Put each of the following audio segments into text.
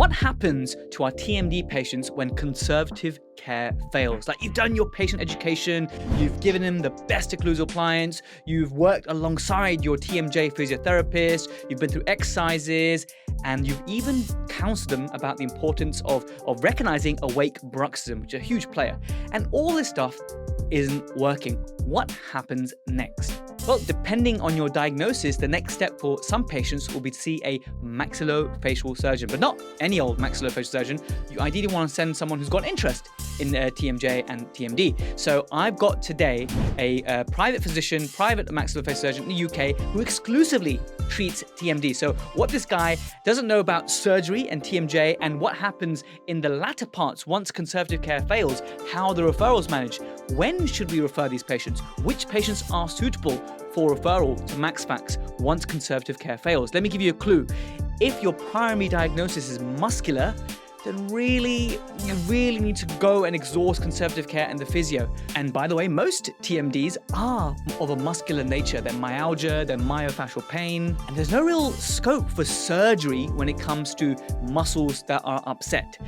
What happens to our TMD patients when conservative care fails? Like, you've done your patient education, you've given them the best occlusal appliance, you've worked alongside your TMJ physiotherapist, you've been through exercises, and you've even counseled them about the importance of recognizing awake bruxism, which is a huge player. And all this stuff isn't working. What happens next? Well, depending on your diagnosis, the next step for some patients will be to see a maxillofacial surgeon, but not any old maxillofacial surgeon. You ideally want to send someone who's got interest in TMJ and TMD. So I've got today a private physician, private maxillofacial surgeon in the UK who exclusively treats TMD. So what this guy doesn't know about surgery and TMJ and what happens in the latter parts once conservative care fails, how the referrals manage, when should we refer these patients, which patients are suitable for referral to MaxFax once conservative care fails. Let me give you a clue. If your primary diagnosis is muscular, then you really need to go and exhaust conservative care and the physio. And by the way, most TMDs are of a muscular nature. They're myalgia, they're myofascial pain, and there's no real scope for surgery when it comes to muscles that are upset.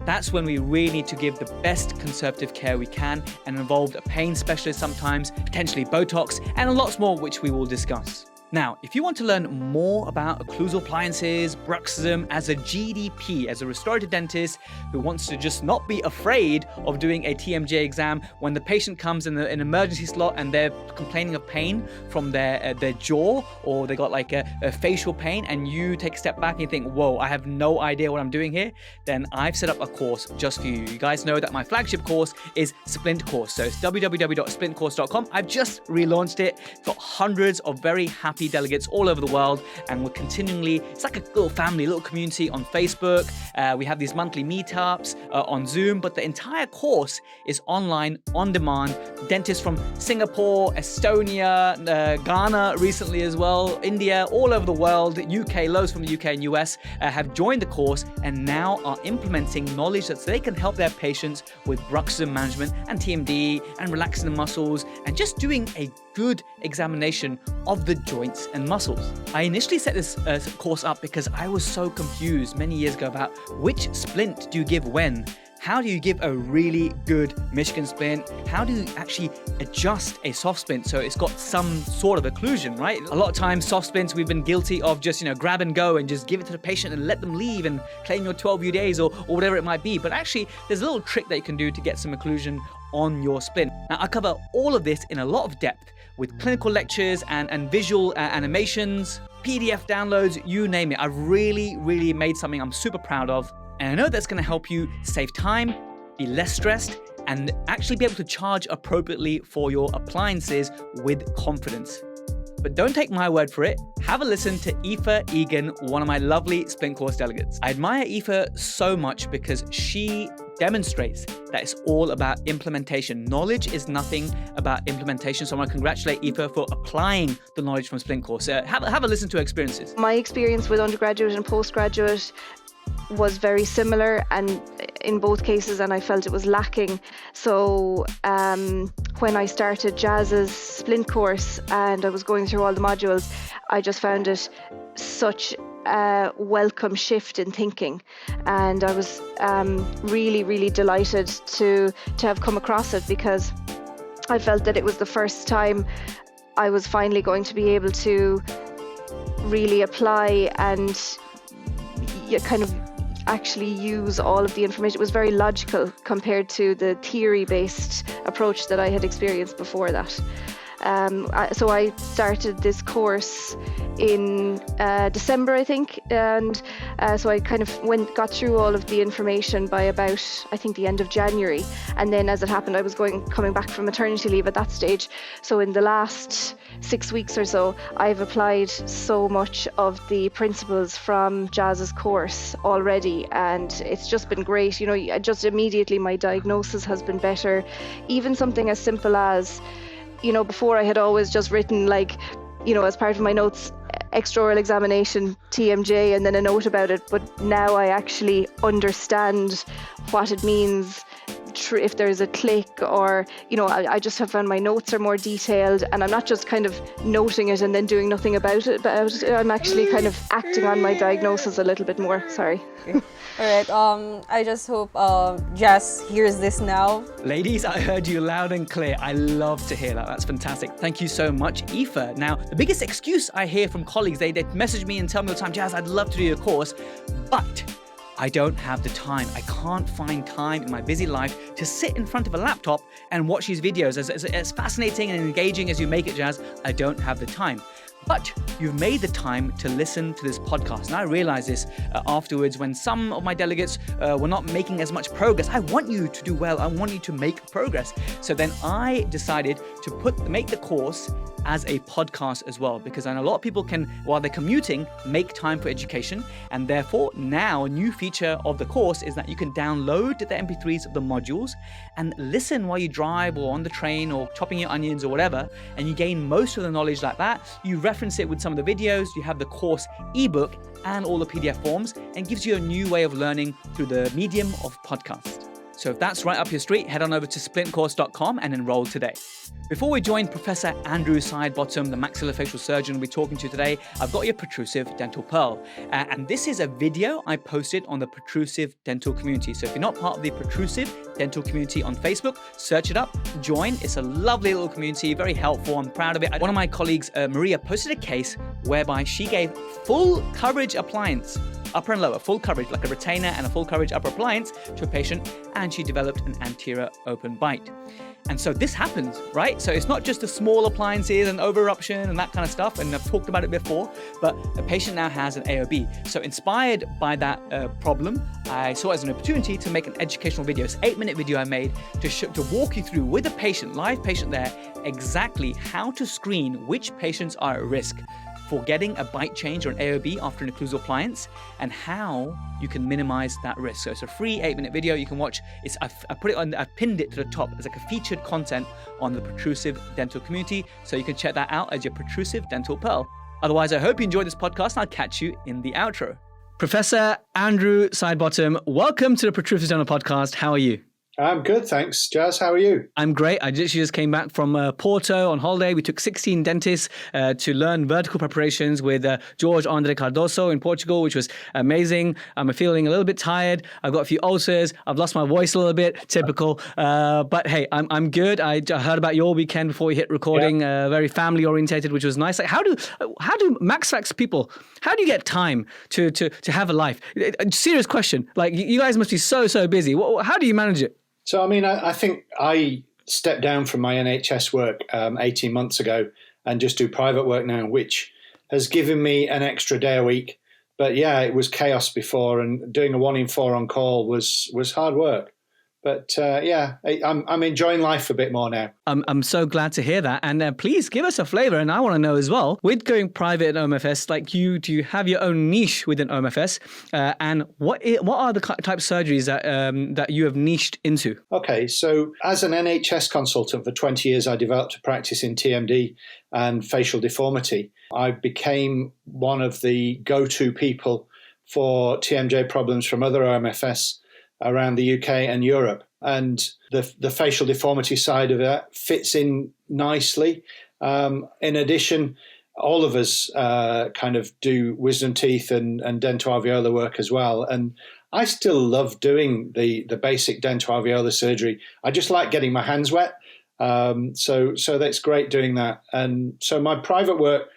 That's when we really need to give the best conservative care we can and involve a pain specialist sometimes, potentially Botox, and lots more, which we will discuss. Now, if you want to learn more about occlusal appliances, bruxism as a GDP, as a restorative dentist who wants to just not be afraid of doing a TMJ exam when the patient comes in an emergency slot and they're complaining of pain from their jaw, or they got like a facial pain, and you take a step back and you think, whoa, I have no idea what I'm doing here, then I've set up a course just for you. You guys know that my flagship course is SplintCourse. So it's www.splintcourse.com. I've just relaunched it. It's got hundreds of very happy delegates all over the world, and we're continually, it's like a little family, little community on Facebook. We have these monthly meetups on Zoom, but the entire course is online, on demand. Dentists from Singapore, Estonia, Ghana recently as well, India, all over the world, UK, loads from the UK and US have joined the course and now are implementing knowledge that they can help their patients with bruxism management and TMD and relaxing the muscles and just doing a good examination of the joints and muscles. I initially set this course up because I was so confused many years ago about which splint do you give when. How do you give a really good Michigan splint? How do you actually adjust a soft splint so it's got some sort of occlusion, right? A lot of times soft splints, we've been guilty of just, grab and go and just give it to the patient and let them leave and claim your 12 UDAs or whatever it might be. But actually, there's a little trick that you can do to get some occlusion on your splint. Now, I cover all of this in a lot of depth with clinical lectures and visual animations, PDF downloads, you name it. I've really made something I'm super proud of. And I know that's going to help you save time, be less stressed, and actually be able to charge appropriately for your appliances with confidence. But don't take my word for it. Have a listen to Aoife Egan, one of my lovely SplintCourse delegates. I admire Aoife so much because she demonstrates that it's all about implementation. Knowledge is nothing about implementation. So I want to congratulate Aoife for applying the knowledge from SplintCourse. Have a listen to her experiences. My experience with undergraduate and postgraduate was very similar, and in both cases, and I felt it was lacking. So when I started Jazz's SplintCourse and I was going through all the modules, I just found it such a welcome shift in thinking, and I was really delighted to have come across it, because I felt that it was the first time I was finally going to be able to really apply and kind of actually use all of the information. It was very logical compared to the theory-based approach that I had experienced before that. So I started this course in December, I think, and so I kind of got through all of the information by about, I think, the end of January, and then as it happened, I was coming back from maternity leave at that stage. So in the last 6 weeks or so, I've applied so much of the principles from Jazz's course already, and it's just been great. Just immediately my diagnosis has been better. Even something as simple as, before I had always just written as part of my notes, extraoral examination, TMJ, and then a note about it. But now I actually understand what it means if there's a click, or, I just have found my notes are more detailed, and I'm not just kind of noting it and then doing nothing about it. I'm actually kind of acting on my diagnosis a little bit more. Sorry. Okay. All right. I just hope Jazz hears this now. Ladies, I heard you loud and clear. I love to hear that. That's fantastic. Thank you so much, Aoife. Now, the biggest excuse I hear from colleagues, they message me and tell me all the time, Jazz, I'd love to do your course, but I don't have the time. I can't find time in my busy life to sit in front of a laptop and watch these videos. As fascinating and engaging as you make it, Jazz, I don't have the time. But you've made the time to listen to this podcast. And I realized this afterwards when some of my delegates were not making as much progress. I want you to do well. I want you to make progress. So then I decided to make the course as a podcast as well, because I know a lot of people can, while they're commuting, make time for education. And therefore, now a new feature of the course is that you can download the MP3s of the modules and listen while you drive or on the train or chopping your onions or whatever. And you gain most of the knowledge like that. You reference it with some of the videos. You have the course ebook and all the PDF forms, and gives you a new way of learning through the medium of podcast. So if that's right up your street, head on over to SplintCourse.com and enroll today. Before we join Professor Andrew Sidebottom, the maxillofacial surgeon we're talking to today, I've got your protrusive dental pearl. And this is a video I posted on the protrusive dental community. So if you're not part of the protrusive dental community on Facebook, search it up, join. It's a lovely little community, very helpful. I'm proud of it. One of my colleagues, Maria, posted a case whereby she gave full coverage appliance, upper and lower, full coverage, like a retainer and a full coverage upper appliance to a patient, and she developed an anterior open bite. And so this happens, right? So it's not just the small appliances and over eruption and that kind of stuff, and I've talked about it before, but the patient now has an AOB. So inspired by that problem, I saw it as an opportunity to make an educational video. It's an 8-minute video I made to walk you through with a patient, live patient there, exactly how to screen which patients are at risk for getting a bite change or an AOB after an occlusal appliance, and how you can minimize that risk. So it's a free 8-minute video you can watch. I've pinned it to the top as like a featured content on the protrusive dental community, so you can check that out as your protrusive dental pearl. Otherwise, I hope you enjoyed this podcast, and I'll catch you in the outro. Professor Andrew Sidebottom, welcome to the Protrusive Dental Podcast. How are you? I'm good, thanks. Jazz, how are you? I'm great. I literally just came back from Porto on holiday. We took 16 dentists to learn vertical preparations with George Andre Cardoso in Portugal, which was amazing. I'm feeling a little bit tired. I've got a few ulcers. I've lost my voice a little bit, typical. But hey, I'm good. I heard about your weekend before we hit recording, very family orientated, which was nice. Like, how do MaxFax people, how do you get time to have a life? Serious question. Like, you guys must be so busy. How do you manage it? So, I mean, I think I stepped down from my NHS work 18 months ago and just do private work now, which has given me an extra day a week. But yeah, it was chaos before, and doing a 1 in 4 on call was hard work. But I'm enjoying life a bit more now. I'm so glad to hear that. And please give us a flavor. And I want to know as well, with going private at OMFS, like do you have your own niche within OMFS? And what are the type of surgeries that you have niched into? Okay, so as an NHS consultant for 20 years, I developed a practice in TMD and facial deformity. I became one of the go-to people for TMJ problems from other OMFS around the UK and Europe. And the facial deformity side of it fits in nicely. In addition, all of us kind of do wisdom teeth and dental-alveolar work as well. And I still love doing the basic dental-alveolar surgery. I just like getting my hands wet. So that's great doing that. And so my private work,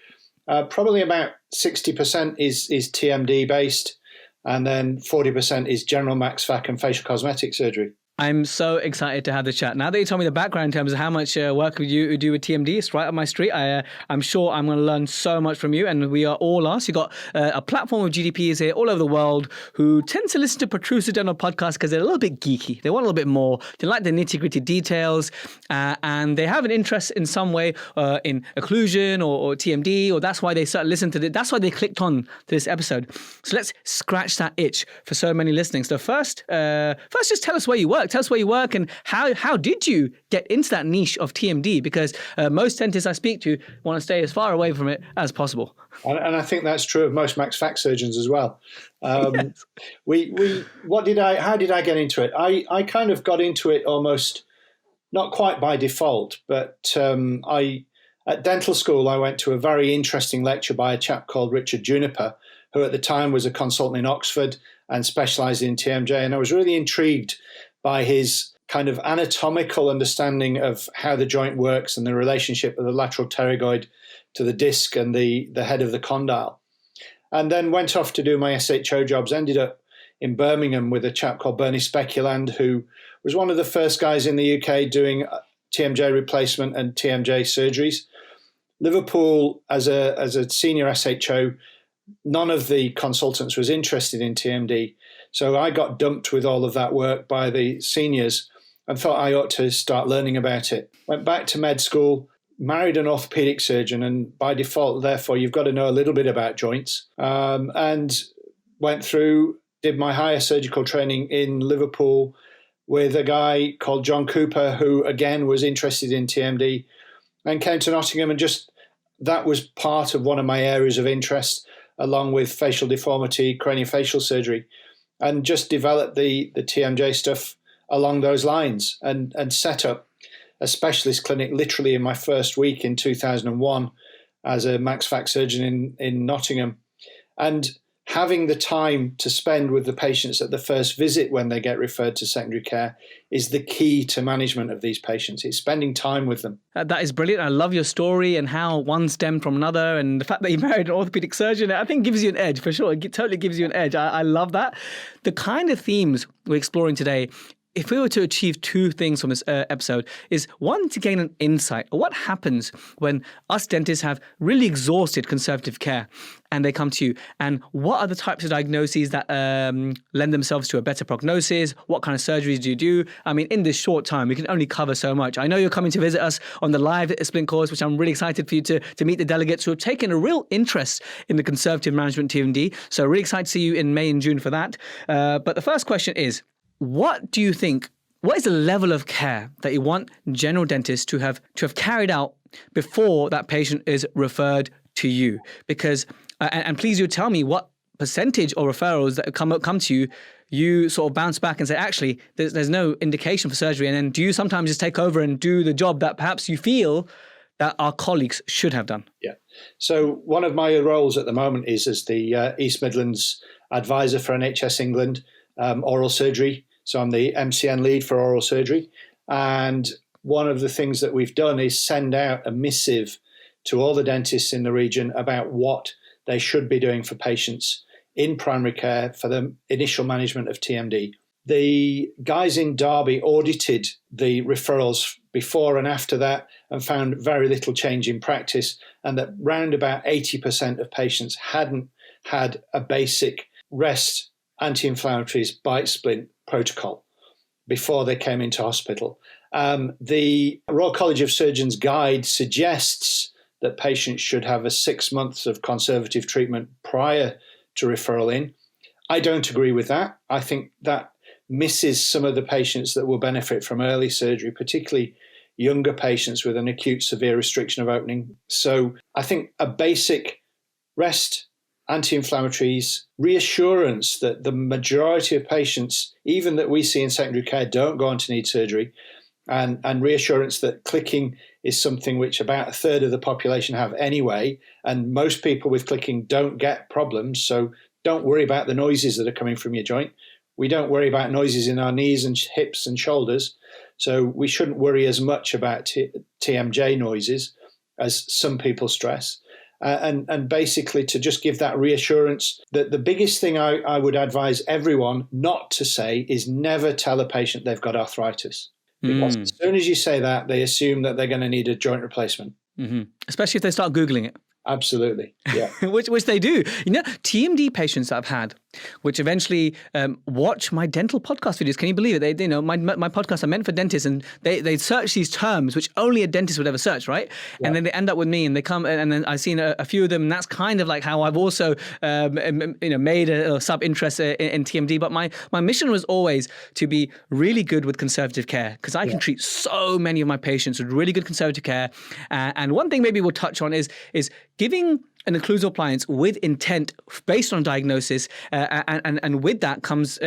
probably about 60% is TMD based. And then 40% is general MaxFac and facial cosmetic surgery. I'm so excited to have the chat. Now that you told me the background in terms of how much work you do with TMD, it's right up my street. I'm sure I'm going to learn so much from you, and we are all asked. You've got a platform of GDPs here all over the world who tend to listen to protrusive dental podcasts because they're a little bit geeky. They want a little bit more. They like the nitty-gritty details, and they have an interest in some way in occlusion or TMD, or that's why they started listening to it. That's why they clicked on to this episode. So let's scratch that itch for so many listening. So first just tell us where you work. Tell us where you work and how did you get into that niche of TMD? Because most dentists I speak to want to stay as far away from it as possible. And I think that's true of most max fac surgeons as well. Yes. How did I get into it? I kind of got into it almost not quite by default, but at dental school, I went to a very interesting lecture by a chap called Richard Juniper, who at the time was a consultant in Oxford and specialised in TMJ. And I was really intrigued by his kind of anatomical understanding of how the joint works and the relationship of the lateral pterygoid to the disc and the head of the condyle. And then went off to do my SHO jobs, ended up in Birmingham with a chap called Bernie Speculand, who was one of the first guys in the UK doing TMJ replacement and TMJ surgeries. Liverpool, as a senior SHO, none of the consultants was interested in TMD. So I got dumped with all of that work by the seniors and thought I ought to start learning about it. Went back to med school, married an orthopedic surgeon, and by default, therefore, you've got to know a little bit about joints, and went through, did my higher surgical training in Liverpool with a guy called John Cooper, who again was interested in TMD, and came to Nottingham, and just that was part of one of my areas of interest, along with facial deformity, craniofacial surgery, and just developed the TMJ stuff along those lines and set up a specialist clinic literally in my first week in 2001 as a max fac surgeon in Nottingham. And having the time to spend with the patients at the first visit when they get referred to secondary care is the key to management of these patients. It's spending time with them. That is brilliant. I love your story and how one stemmed from another, and the fact that you married an orthopedic surgeon, I think gives you an edge for sure. It totally gives you an edge. I love that. The kind of themes we're exploring today, if we were to achieve two things from this episode, is one, to gain an insight of what happens when us dentists have really exhausted conservative care and they come to you, and what are the types of diagnoses that lend themselves to a better prognosis? What kind of surgeries do you do? I mean, in this short time, we can only cover so much. I know you're coming to visit us on the live Splint course, which I'm really excited for you to meet the delegates who have taken a real interest in the conservative management TMD. So really excited to see you in May and June for that. But the first question is, what do you think, what is the level of care that you want general dentists to have carried out before that patient is referred to you? Because, and please do tell me what percentage of referrals that come to you, you sort of bounce back and say, actually, there's no indication for surgery. And then do you sometimes just take over and do the job that perhaps you feel that our colleagues should have done? Yeah. So one of my roles at the moment is as the East Midlands advisor for NHS England, oral surgery. So I'm the MCN lead for oral surgery. And one of the things that we've done is send out a missive to all the dentists in the region about what they should be doing for patients in primary care for the initial management of TMD. The guys in Derby audited the referrals before and after that and found very little change in practice, and that round about 80% of patients hadn't had a basic rest anti-inflammatories bite splint protocol before they came into hospital. The Royal College of Surgeons guide suggests that patients should have a 6 months of conservative treatment prior to referral in. I don't agree with that. I think that misses some of the patients that will benefit from early surgery, particularly younger patients with an acute severe restriction of opening. So I think a basic rest, anti-inflammatories, reassurance that the majority of patients, even that we see in secondary care, don't go on to need surgery, and reassurance that clicking is something which about a third of the population have anyway, and most people with clicking don't get problems, so don't worry about the noises that are coming from your joint. We don't worry about noises in our knees and hips and shoulders, so we shouldn't worry as much about TMJ noises as some people stress. And basically to just give that reassurance that the biggest thing I would advise everyone not to say is never tell a patient they've got arthritis. Because as soon as you say that, they assume that they're going to need a joint replacement. Mm-hmm. Especially if they start Googling it. Absolutely, yeah. which they do. You know, TMD patients that I've had which eventually watch my dental podcast videos. Can you believe it? My podcasts are meant for dentists, and they search these terms which only a dentist would ever search, right? Yeah. And then they end up with me, and they come, and then I've seen a few of them, and that's kind of like how I've also made a sub-interest in TMD. But my mission was always to be really good with conservative care, because I can treat so many of my patients with really good conservative care. And one thing maybe we'll touch on is giving an occlusal appliance with intent based on diagnosis, and with that comes,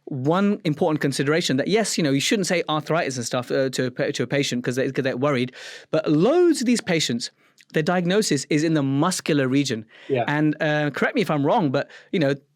one important consideration that yes, you shouldn't say arthritis and stuff to a patient because they're worried, but loads of these patients, their diagnosis is in the muscular region. Yeah. And correct me if I'm wrong, but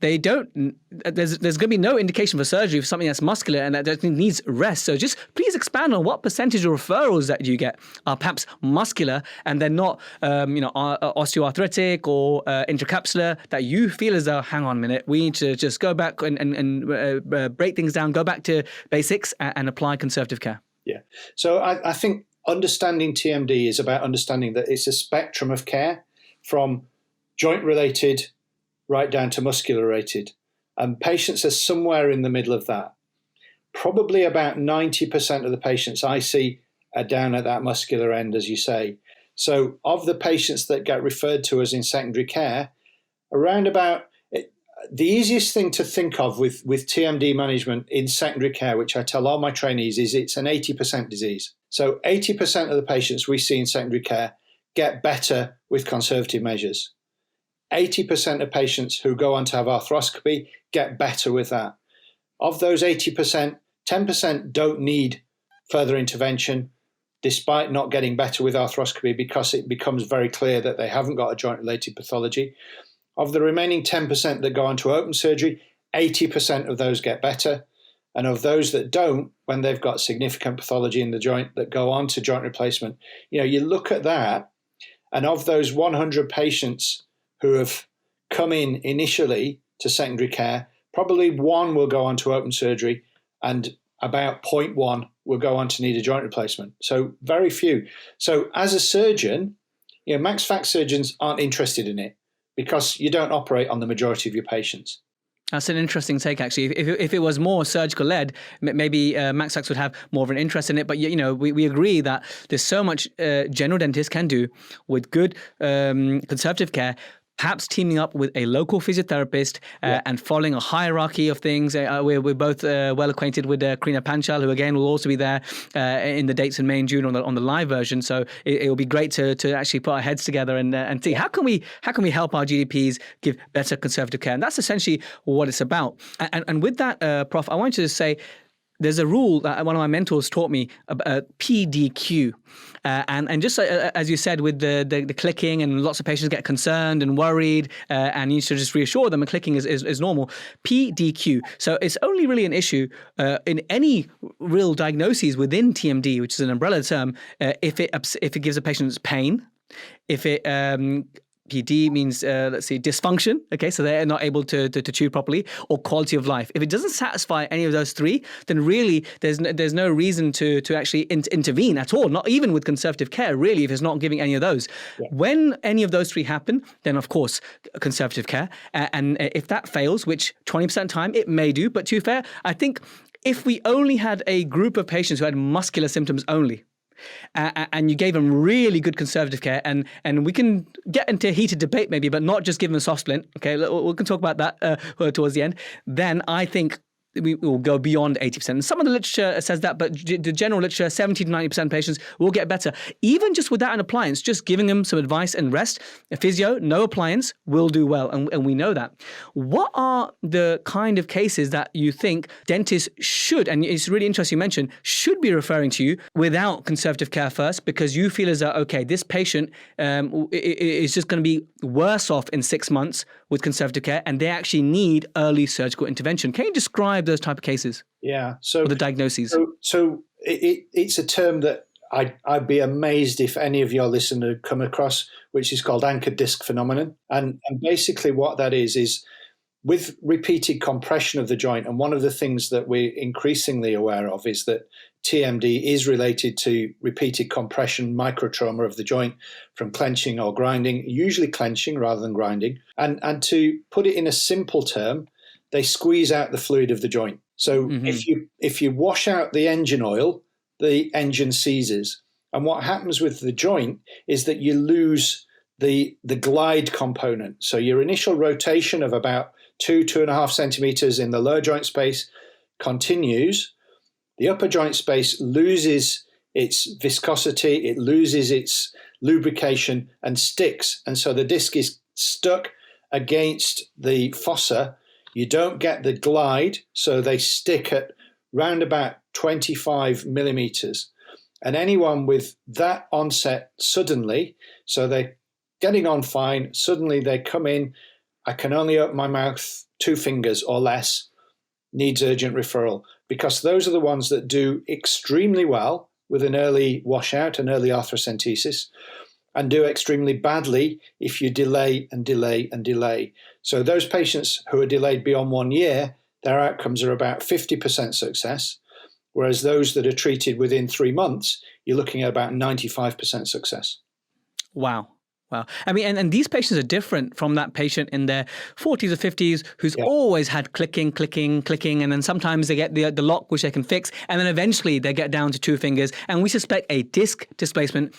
they don't. There's going to be no indication for surgery for something that's muscular and that needs rest. So just please expand on what percentage of referrals that you get are perhaps muscular and they're not, osteoarthritic or intracapsular, that you feel as though, hang on a minute, we need to just go back and break things down, go back to basics and apply conservative care. Yeah. So I think understanding TMD is about understanding that it's a spectrum of care from joint-related right down to muscular-related. And patients are somewhere in the middle of that. Probably about 90% of the patients I see are down at that muscular end, as you say. So of the patients that get referred to us in secondary care, around about the easiest thing to think of with TMD management in secondary care, which I tell all my trainees, is it's an 80% disease. So 80% of the patients we see in secondary care get better with conservative measures. 80% of patients who go on to have arthroscopy get better with that. Of those 80%, 10% don't need further intervention despite not getting better with arthroscopy because it becomes very clear that they haven't got a joint-related pathology. Of the remaining 10% that go on to open surgery, 80% of those get better. And of those that don't, when they've got significant pathology in the joint that go on to joint replacement, you look at that, and of those 100 patients who have come in initially to secondary care, probably one will go on to open surgery and about 0.1 will go on to need a joint replacement. So very few. So as a surgeon, max fac surgeons aren't interested in it because you don't operate on the majority of your patients. That's an interesting take, actually. If it was more surgical-led, maybe Max Facs would have more of an interest in it. But, we agree that there's so much general dentists can do with good conservative care, perhaps teaming up with a local physiotherapist and following a hierarchy of things. We're both well acquainted with Karina Panchal, who again will also be there in the dates in May and June on the live version. So it will be great to actually put our heads together and see how can we help our GDPs give better conservative care. And that's essentially what it's about. And with that, Prof, I want you to say, there's a rule that one of my mentors taught me, PDQ. And just as you said, with the clicking, and lots of patients get concerned and worried, and you need to just reassure them, and clicking is normal. PDQ. So it's only really an issue in any real diagnoses within TMD, which is an umbrella term, if it gives a patient pain, if it PD means, dysfunction. Okay, so they're not able to chew properly, or quality of life. If it doesn't satisfy any of those three, then really there's no reason to actually intervene at all, not even with conservative care, really, if it's not giving any of those. Yeah. When any of those three happen, then of course, conservative care. And if that fails, which 20% of the time it may do, but to be fair, I think if we only had a group of patients who had muscular symptoms only, and you gave them really good conservative care, and we can get into a heated debate maybe, but not just give them a soft splint. Okay, we can talk about that towards the end. Then I think we will go beyond 80%. And some of the literature says that, but the general literature, 70 to 90% of patients will get better. Even just without an appliance, just giving them some advice and rest, a physio, no appliance, will do well. And we know that. What are the kind of cases that you think dentists should, and it's really interesting you mentioned, should be referring to you without conservative care first, because you feel as though, okay, this patient is just going to be worse off in 6 months with conservative care, and they actually need early surgical intervention. Can you describe those type of cases? Yeah. So the diagnoses. So it's a term that I'd be amazed if any of your listeners come across, which is called anchored disc phenomenon. And basically what that is with repeated compression of the joint, and one of the things that we're increasingly aware of is that TMD is related to repeated compression, microtrauma of the joint from clenching or grinding, usually clenching rather than grinding. And to put it in a simple term, they squeeze out the fluid of the joint. So if you wash out the engine oil, the engine seizes. And what happens with the joint is that you lose the glide component. So your initial rotation of about 2.5 centimeters in the lower joint space continues. The upper joint space loses its viscosity, it loses its lubrication and sticks. And so the disc is stuck against the fossa. You don't get the glide, so they stick at round about 25 millimeters. And anyone with that onset suddenly, so they're getting on fine, suddenly they come in, I can only open my mouth 2 fingers or less, needs urgent referral, because those are the ones that do extremely well with an early washout, an early arthrocentesis, and do extremely badly if you delay and delay and delay. So those patients who are delayed beyond 1 year, their outcomes are about 50% success, whereas those that are treated within 3 months, you're looking at about 95% success. Wow. Wow. I mean, and these patients are different from that patient in their 40s or 50s who's always had clicking, and then sometimes they get the lock, which they can fix, and then eventually they get down to 2 fingers. And we suspect a disc displacement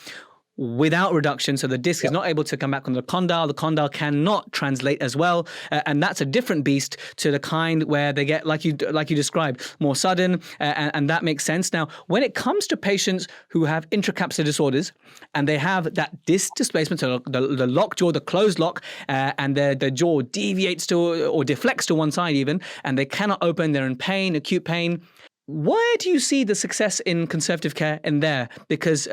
without reduction. So the disc is not able to come back on the condyle. The condyle cannot translate as well. And that's a different beast to the kind where they get, like you described, more sudden. And that makes sense. Now, when it comes to patients who have intracapsular disorders and they have that disc displacement, so the locked jaw, the closed lock, and the jaw deviates to or deflects to one side even, and they cannot open, they're in pain, acute pain. Where do you see the success in conservative care in there? Because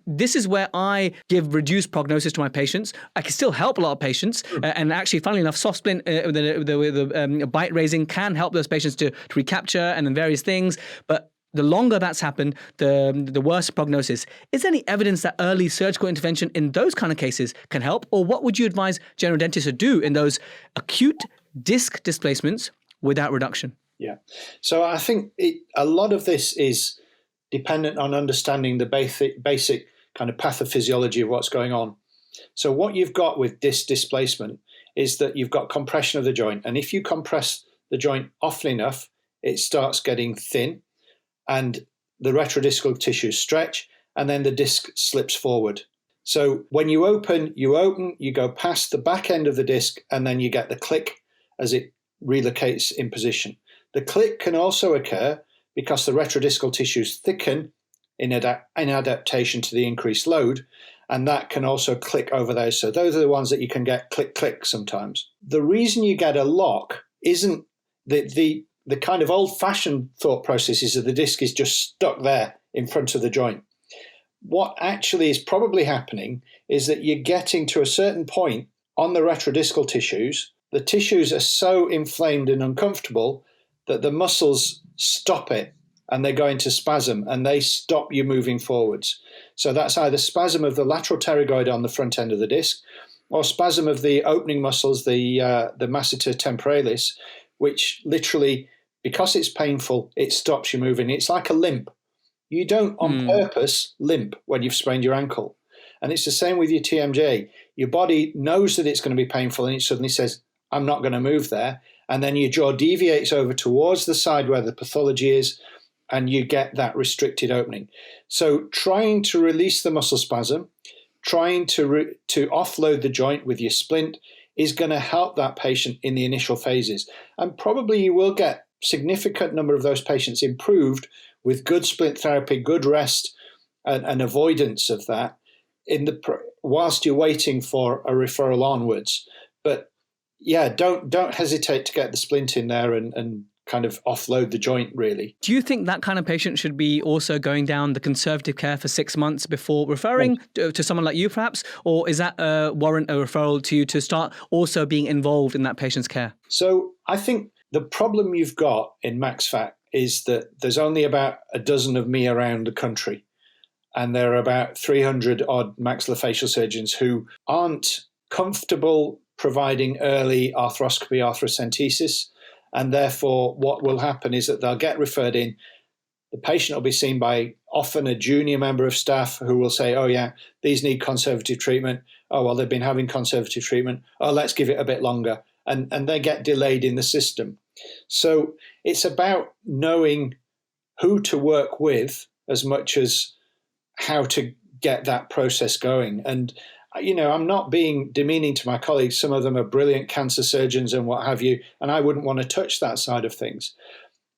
this is where I give reduced prognosis to my patients. I can still help a lot of patients. And actually, funnily enough, soft splint with the bite raising can help those patients to recapture and then various things. But the longer that's happened, the worse prognosis. Is there any evidence that early surgical intervention in those kind of cases can help? Or what would you advise general dentists to do in those acute disc displacements without reduction? Yeah. So I think a lot of this is dependent on understanding the basic kind of pathophysiology of what's going on. So what you've got with disc displacement is that you've got compression of the joint. And if you compress the joint often enough, it starts getting thin and the retrodiscal tissues stretch and then the disc slips forward. So when you open, you go past the back end of the disc and then you get the click as it relocates in position. The click can also occur because the retrodiscal tissues thicken in adaptation to the increased load, and that can also click over those. So those are the ones that you can get click sometimes. The reason you get a lock isn't the kind of old-fashioned thought process is that the disc is just stuck there in front of the joint. What actually is probably happening is that you're getting to a certain point on the retrodiscal tissues. The tissues are so inflamed and uncomfortable that the muscles stop it and they go into spasm and they stop you moving forwards. So that's either spasm of the lateral pterygoid on the front end of the disc or spasm of the opening muscles, the masseter temporalis, which literally, because it's painful, it stops you moving. It's like a limp. You don't on purpose limp when you've sprained your ankle. And it's the same with your TMJ. Your body knows that it's going to be painful and it suddenly says, I'm not going to move there. And then your jaw deviates over towards the side where the pathology is, and you get that restricted opening. So trying to release the muscle spasm, trying to offload the joint with your splint is going to help that patient in the initial phases. And probably you will get significant number of those patients improved with good splint therapy, good rest, and avoidance of that whilst you're waiting for a referral onwards. But yeah, don't hesitate to get the splint in there and kind of offload the joint, really. Do you think that kind of patient should be also going down the conservative care for 6 months before referring to someone like you, perhaps? Or is that warrant a referral to you to start also being involved in that patient's care? So I think the problem you've got in MaxFac is that there's only about a dozen of me around the country. And there are about 300 odd maxillofacial surgeons who aren't comfortable providing early arthroscopy arthrocentesis. And therefore, what will happen is that they'll get referred in. The patient will be seen by often a junior member of staff who will say, oh, yeah, these need conservative treatment. Oh, well, they've been having conservative treatment. Oh, let's give it a bit longer. And they get delayed in the system. So it's about knowing who to work with as much as how to get that process going. And, you know, I'm not being demeaning to my colleagues. Some of them are brilliant cancer surgeons and what have you, and I wouldn't want to touch that side of things.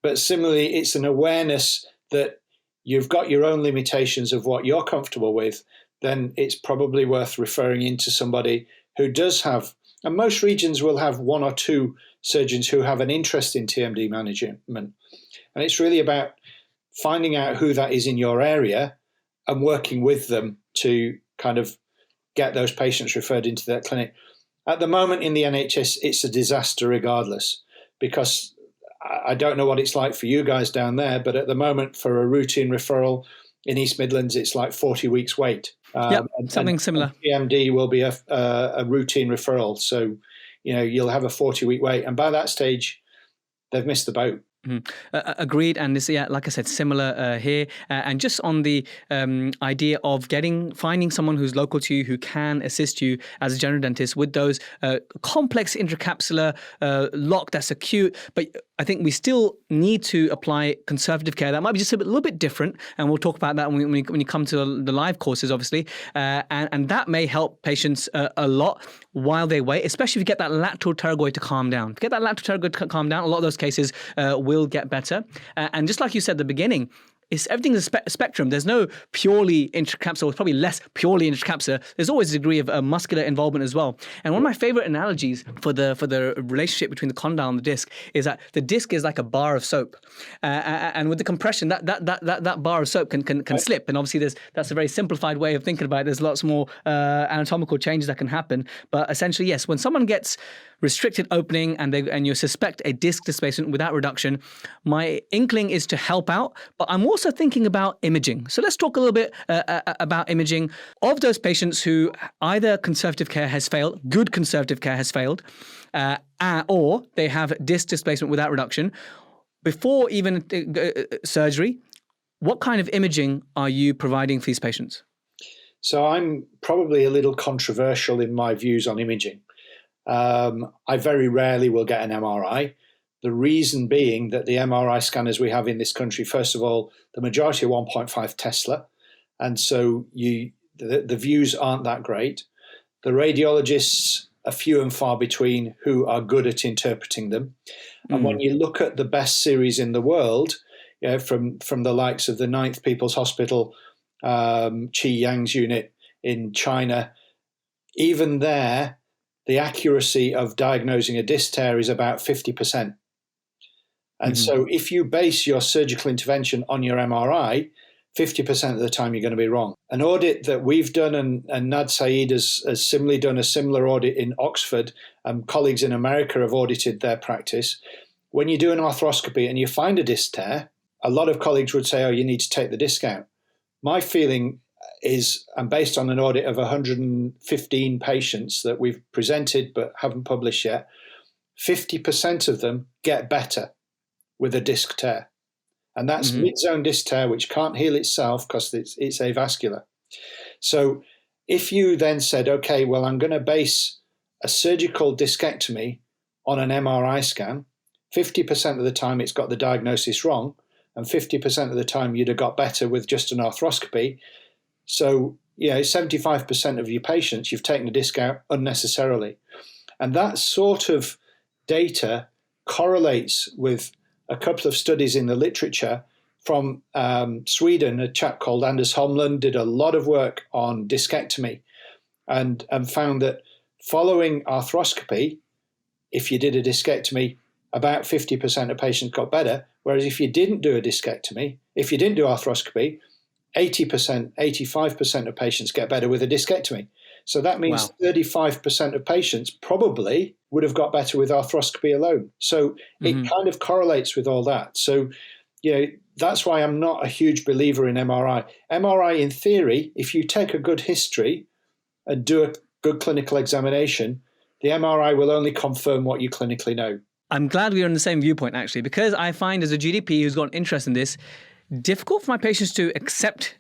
But similarly, it's an awareness that you've got your own limitations of what you're comfortable with, then it's probably worth referring into somebody who does have, and most regions will have one or two surgeons who have an interest in TMD management. And it's really about finding out who that is in your area and working with them to kind of get those patients referred into that clinic. At the moment in the NHS, it's a disaster regardless, because I don't know what it's like for you guys down there, but at the moment for a routine referral in East Midlands, it's like 40 weeks wait. Something similar. TMD will be a routine referral. So, you know, you'll have a 40-week wait. And by that stage, they've missed the boat. Agreed. And this, yeah, like I said, similar here. And just on the idea of finding someone who's local to you who can assist you as a general dentist with those complex intracapsular lock that's acute. But I think we still need to apply conservative care. That might be just a little bit different. And we'll talk about that when you come to the live courses, obviously. And that may help patients a lot while they wait, especially if you get that lateral pterygoid to calm down. If you get that lateral pterygoid to calm down, a lot of those cases will get better. And just like you said at the beginning, everything's a spectrum. There's no purely intracapsular, it's probably less purely intracapsular. There's always a degree of muscular involvement as well. And one of my favorite analogies for the relationship between the condyle and the disc is that the disc is like a bar of soap, and with the compression, that bar of soap can slip. And obviously, that's a very simplified way of thinking about it. There's lots more anatomical changes that can happen. But essentially, yes, when someone gets restricted opening and you suspect a disc displacement without reduction, my inkling is to help out, but I'm also thinking about imaging. So let's talk a little bit about imaging of those patients who either conservative care has failed, good conservative care has failed, or they have disc displacement without reduction. Before even surgery, what kind of imaging are you providing for these patients? So I'm probably a little controversial in my views on imaging. I very rarely will get an MRI. The reason being that the MRI scanners we have in this country, first of all, the majority are 1.5 Tesla. And so the views aren't that great. The radiologists are few and far between who are good at interpreting them. And when you look at the best series in the world, you know, from the likes of the 9th People's Hospital, Qi Yang's unit in China, even there, the accuracy of diagnosing a disc tear is about 50%. And so if you base your surgical intervention on your MRI, 50% of the time you're going to be wrong. An audit that we've done, and Nad Saeed has similarly done a similar audit in Oxford, and colleagues in America have audited their practice. When you do an arthroscopy and you find a disc tear, a lot of colleagues would say, oh, you need to take the disc out. My feeling is, and based on an audit of 115 patients that we've presented but haven't published yet, 50% of them get better with a disc tear. And that's mid-zone disc tear, which can't heal itself because it's avascular. So if you then said, okay, well, I'm going to base a surgical discectomy on an MRI scan, 50% of the time it's got the diagnosis wrong, and 50% of the time you'd have got better with just an arthroscopy. So, you know, 75% of your patients, you've taken a disc out unnecessarily. And that sort of data correlates with a couple of studies in the literature from Sweden. A chap called Anders Holmlund did a lot of work on discectomy and found that following arthroscopy, if you did a discectomy, about 50% of patients got better. Whereas if you didn't do a discectomy, if you didn't do arthroscopy, 80%, 85% of patients get better with a discectomy. So that means 35% of patients probably would have got better with arthroscopy alone. So it kind of correlates with all that. So, you know, that's why I'm not a huge believer in MRI. MRI, in theory, if you take a good history and do a good clinical examination, The MRI will only confirm what you clinically know. I'm glad we're on the same viewpoint, actually, because I find as a GDP who's got an interest in this, difficult for my patients to accept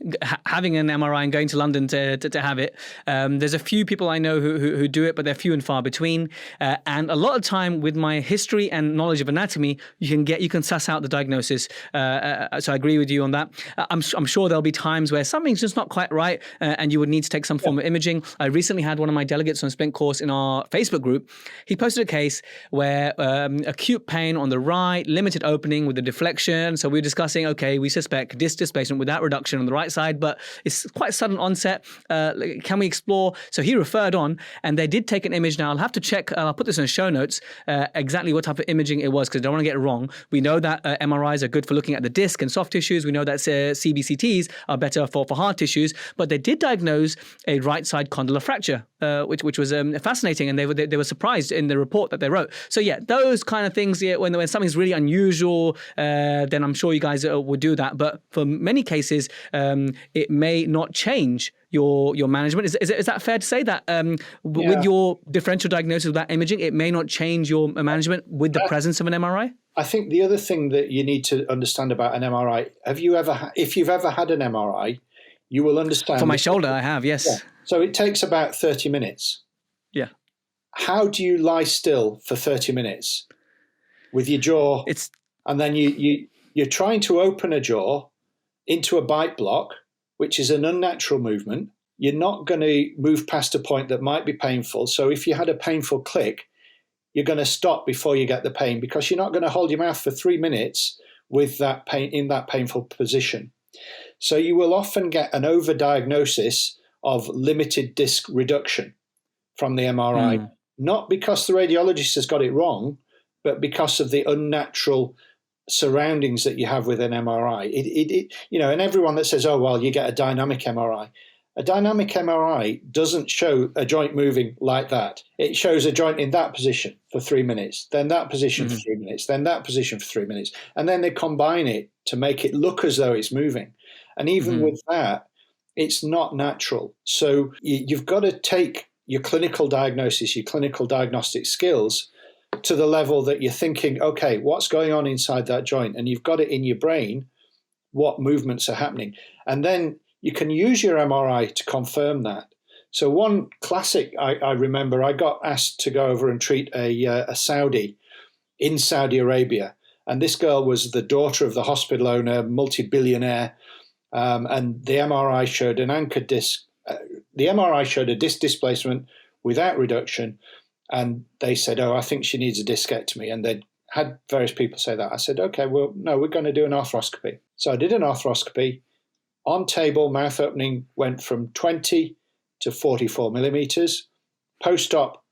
having an MRI and going to London to have it. There's a few people I know who do it, but they're few and far between. And a lot of time with my history and knowledge of anatomy, you can suss out the diagnosis. So I agree with you on that. I'm sure there'll be times where something's just not quite right, and you would need to take some form of imaging. I recently had one of my delegates on SplintCourse in our Facebook group. He posted a case where acute pain on the right, limited opening with a deflection. So we were discussing, okay, we suspect disc displacement without reduction on the right side, but it's quite sudden onset. Can we explore? So he referred on, and they did take an image. Now I'll have to check. I'll put this in the show notes exactly what type of imaging it was, because I don't want to get it wrong. We know that MRIs are good for looking at the disc and soft tissues. We know that CBCTs are better for hard tissues, but they did diagnose a right side condylar fracture, which was fascinating, and they were surprised in the report that they wrote. So yeah, those kind of things. Yeah, when something's really unusual, then I'm sure you guys would do that. But for many cases, it may not change your management. Is that fair to say that with your differential diagnosis with that imaging, it may not change your management with the presence of an MRI? I think the other thing that you need to understand about an MRI, if you've ever had an MRI, you will understand. For my shoulder, I have, yes. Yeah. So it takes about 30 minutes. Yeah. How do you lie still for 30 minutes with your jaw? And then you're trying to open a jaw into a bite block, which is an unnatural movement. You're not going to move past a point that might be painful. So if you had a painful click, you're going to stop before you get the pain, because you're not going to hold your mouth for 3 minutes with that pain in that painful position. So you will often get an overdiagnosis of limited disc reduction from the MRI, not because the radiologist has got it wrong, but because of the unnatural surroundings that you have with an MRI. And everyone that says, oh, well, you get a dynamic MRI. A dynamic MRI doesn't show a joint moving like that. It shows a joint in that position for 3 minutes, then that position for 3 minutes, then that position for 3 minutes. And then they combine it to make it look as though it's moving. And even with that, it's not natural. So you've got to take your clinical diagnosis, your clinical diagnostic skills to the level that you're thinking, okay, what's going on inside that joint? And you've got it in your brain, what movements are happening. And then you can use your MRI to confirm that. So one classic, I remember, I got asked to go over and treat a Saudi in Saudi Arabia. And this girl was the daughter of the hospital owner, multi-billionaire. And the MRI showed an anchored disc. The MRI showed a disc displacement without reduction. And they said, oh, I think she needs a discectomy. And they'd had various people say that. I said, okay, well, no, we're going to do an arthroscopy. So I did an arthroscopy. On table, mouth opening went from 20 to 44 millimeters. Post-op,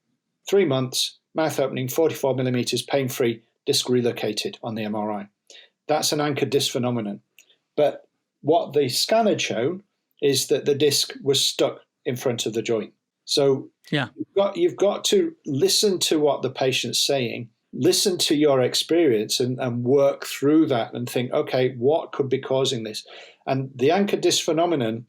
3 months, mouth opening 44 millimeters, pain-free, disc relocated on the MRI. That's an anchored disc phenomenon. But what the scan had shown is that the disc was stuck in front of the joint. So you've got to listen to what the patient's saying, listen to your experience and work through that and think, okay, what could be causing this? And the anchored disc phenomenon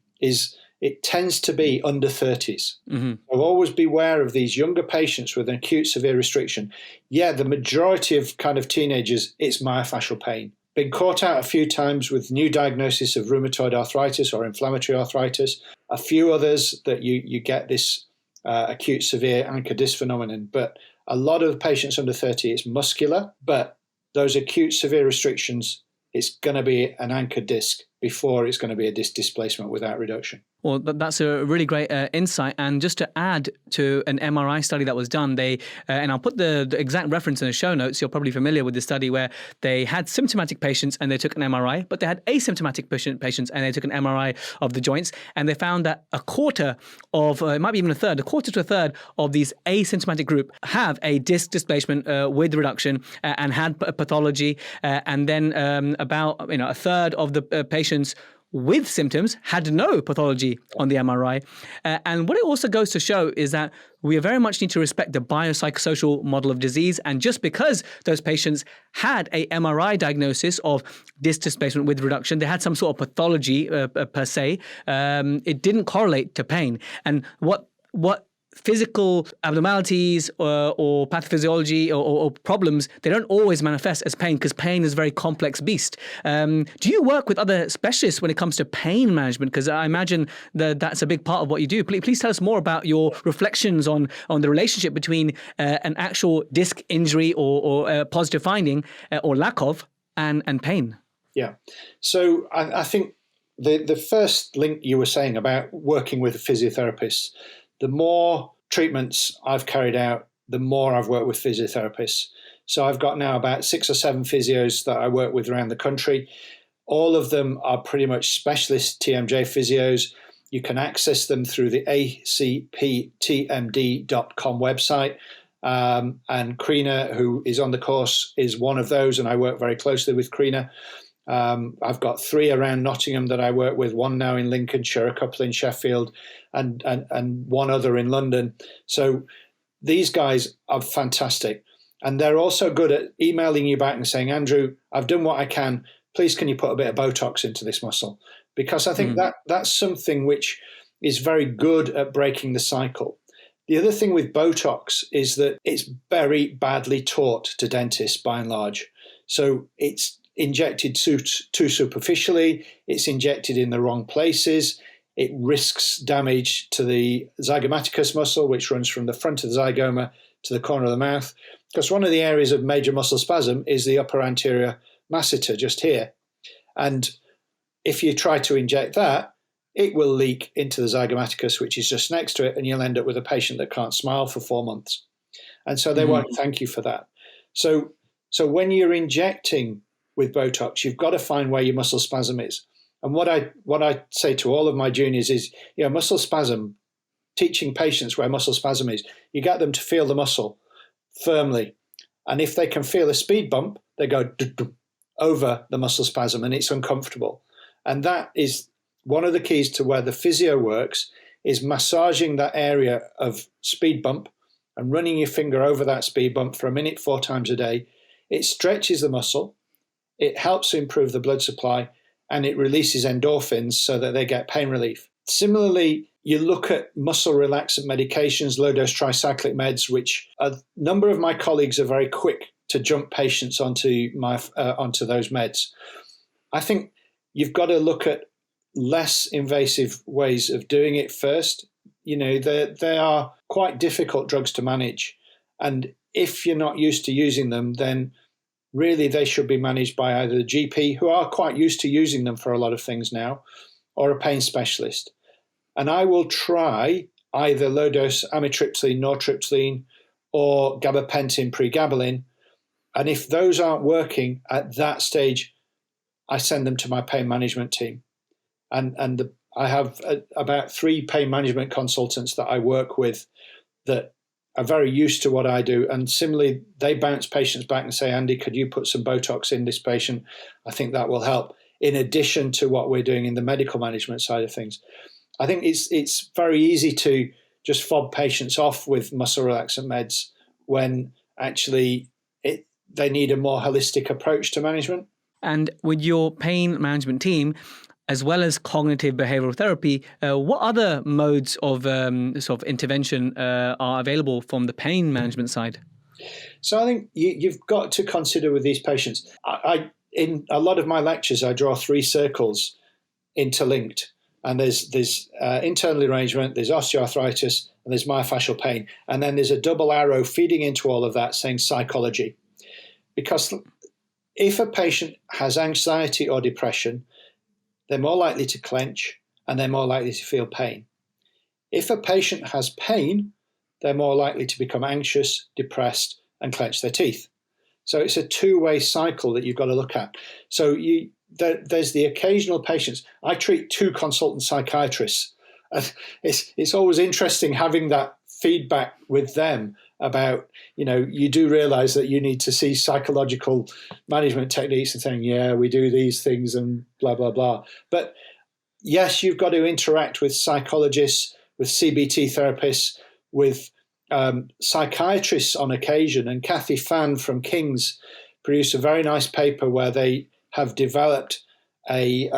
it tends to be under 30s. So always beware of these younger patients with an acute severe restriction. Yeah, the majority of kind of teenagers, it's myofascial pain. Been caught out a few times with new diagnosis of rheumatoid arthritis or inflammatory arthritis. A few others that you get this acute severe anchored disc phenomenon. But a lot of the patients under 30, it's muscular. But those acute severe restrictions, it's going to be an anchored disc before it's going to be a disc displacement without reduction. Well, that's a really great insight. And just to add to an MRI study that was done, and I'll put the exact reference in the show notes. You're probably familiar with the study where they had symptomatic patients and they took an MRI, but they had asymptomatic patients and they took an MRI of the joints. And they found that a quarter to a third of these asymptomatic group have a disc displacement with reduction and had pathology. And then about a third of the patients with symptoms had no pathology on the MRI. And what it also goes to show is that we very much need to respect the biopsychosocial model of disease. And just because those patients had a MRI diagnosis of disc displacement with reduction, they had some sort of pathology per se, it didn't correlate to pain. And what physical abnormalities or pathophysiology or problems, they don't always manifest as pain because pain is a very complex beast. Do you work with other specialists when it comes to pain management? Because I imagine that that's a big part of what you do. Please tell us more about your reflections on the relationship between an actual disc injury or positive finding or lack of and pain. Yeah. So I think the first link you were saying about working with a physiotherapist, the more treatments I've carried out, the more I've worked with physiotherapists. So I've got now about 6 or 7 physios that I work with around the country. All of them are pretty much specialist TMJ physios. You can access them through the acptmd.com website. And Krina, who is on the course, is one of those, and I work very closely with Krina. I've got 3 around Nottingham that I work with, 1 now in Lincolnshire, a couple in Sheffield, and 1 other in London. So these guys are fantastic. And they're also good at emailing you back and saying, Andrew, I've done what I can. Please, can you put a bit of Botox into this muscle? Because I think that's something which is very good at breaking the cycle. The other thing with Botox is that it's very badly taught to dentists by and large. So it's injected too superficially, it's injected in the wrong places, it risks damage to the zygomaticus muscle, which runs from the front of the zygoma to the corner of the mouth. Because one of the areas of major muscle spasm is the upper anterior masseter, just here. And if you try to inject that, it will leak into the zygomaticus, which is just next to it, and you'll end up with a patient that can't smile for 4 months. And so they won't thank you for that. So when you're injecting with Botox, you've got to find where your muscle spasm is. And what I say to all of my juniors is, muscle spasm, teaching patients where muscle spasm is, you get them to feel the muscle firmly. And if they can feel a speed bump, they go over the muscle spasm and it's uncomfortable. And that is one of the keys to where the physio works, is massaging that area of speed bump and running your finger over that speed bump for a minute 4 times a day. It stretches the muscle. It helps to improve the blood supply, and it releases endorphins so that they get pain relief. Similarly, you look at muscle relaxant medications, low-dose tricyclic meds, which a number of my colleagues are very quick to jump patients onto those meds. I think you've got to look at less invasive ways of doing it first. They are quite difficult drugs to manage. And if you're not used to using them, then really they should be managed by either the GP, who are quite used to using them for a lot of things now, or a pain specialist. And I will try either low-dose amitriptyline, nortriptyline, or gabapentin, pregabalin. And if those aren't working at that stage, I send them to my pain management team. And I have about 3 pain management consultants that I work with that are very used to what I do. And similarly, they bounce patients back and say, Andy, could you put some Botox in this patient? I think that will help, in addition to what we're doing in the medical management side of things. I think it's very easy to just fob patients off with muscle relaxant meds when actually they need a more holistic approach to management. And with your pain management team, as well as cognitive behavioral therapy, what other modes of sort of intervention are available from the pain management side? So I think you've got to consider with these patients, in a lot of my lectures, I draw 3 circles interlinked. And there's internal derangement, there's osteoarthritis, and there's myofascial pain. And then there's a double arrow feeding into all of that saying psychology. Because if a patient has anxiety or depression, they're more likely to clench and they're more likely to feel pain. If a patient has pain, they're more likely to become anxious, depressed, and clench their teeth. So it's a 2-way cycle that you've got to look at. So there's the occasional patients. I treat 2 consultant psychiatrists. It's always interesting having that feedback with them about, you do realize that you need to see psychological management techniques and saying, yeah, we do these things and blah, blah, blah. But yes, you've got to interact with psychologists, with CBT therapists, with psychiatrists on occasion. And Kathy Fan from King's produced a very nice paper where they have developed a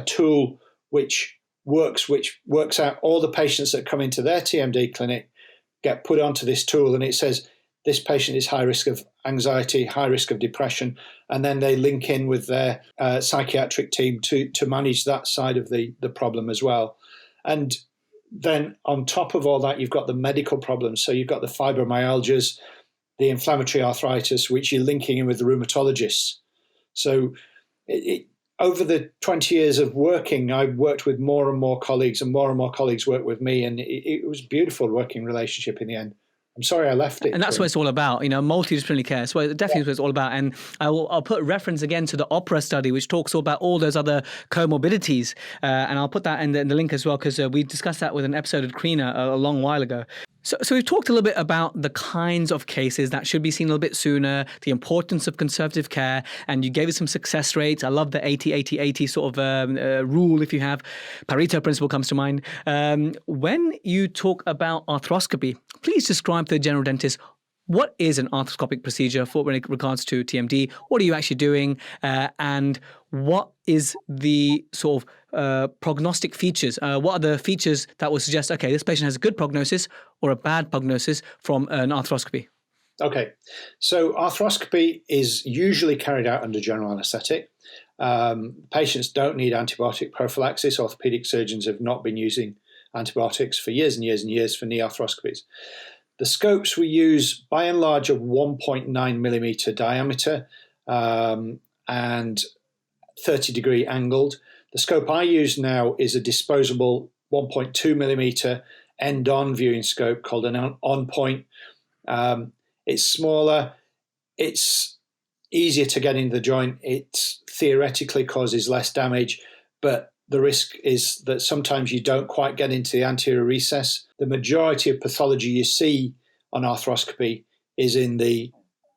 tool which works out all the patients that come into their TMD clinic get put onto this tool and it says, this patient is high risk of anxiety, high risk of depression, and then they link in with their psychiatric team to manage that side of the problem as well. And then on top of all that, you've got the medical problems. So you've got the fibromyalgias, the inflammatory arthritis, which you're linking in with the rheumatologists. So over the 20 years of working, I worked with more and more colleagues, and more colleagues worked with me, and it was a beautiful working relationship in the end. I'm sorry I left it. And that's what it's all about, multidisciplinary care. So definitely what it's all about. And I'll put reference again to the OPERA study, which talks all about all those other comorbidities. And I'll put that in the link as well, because we discussed that with an episode of Krina a long while ago. So we've talked a little bit about the kinds of cases that should be seen a little bit sooner, the importance of conservative care, and you gave us some success rates. I love the 80-80-80 sort of rule, if you have. Pareto principle comes to mind. When you talk about arthroscopy, please describe to the general dentist, what is an arthroscopic procedure when it regards to TMD? What are you actually doing? And what is the sort of prognostic features? What are the features that will suggest, okay, this patient has a good prognosis or a bad prognosis from an arthroscopy? Okay, so arthroscopy is usually carried out under general anaesthetic. Patients don't need antibiotic prophylaxis. Orthopedic surgeons have not been using antibiotics for years and years and years for knee arthroscopies. The scopes we use, by and large, are 1.9 millimeter diameter and 30-degree angled. The scope I use now is a disposable 1.2 millimeter end-on viewing scope called an on-point. It's smaller. It's easier to get into the joint. It theoretically causes less damage, but the risk is that sometimes you don't quite get into the anterior recess. The majority of pathology you see on arthroscopy is in the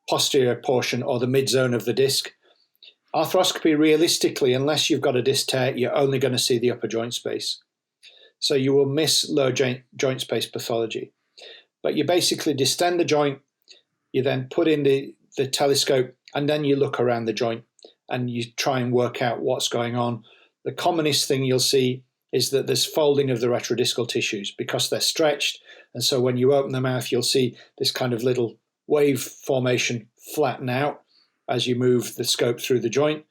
posterior portion or the mid-zone of the disc. Arthroscopy, realistically, unless you've got a disc tear, you're only going to see the upper joint space. So you will miss lower joint space pathology. But you basically distend the joint, you then put in the telescope, and then you look around the joint and you try and work out what's going on. The commonest thing you'll see is that there's folding of the retrodiscal tissues because they're stretched. And so when you open the mouth, you'll see this kind of little wave formation flatten out as you move the scope through the joint.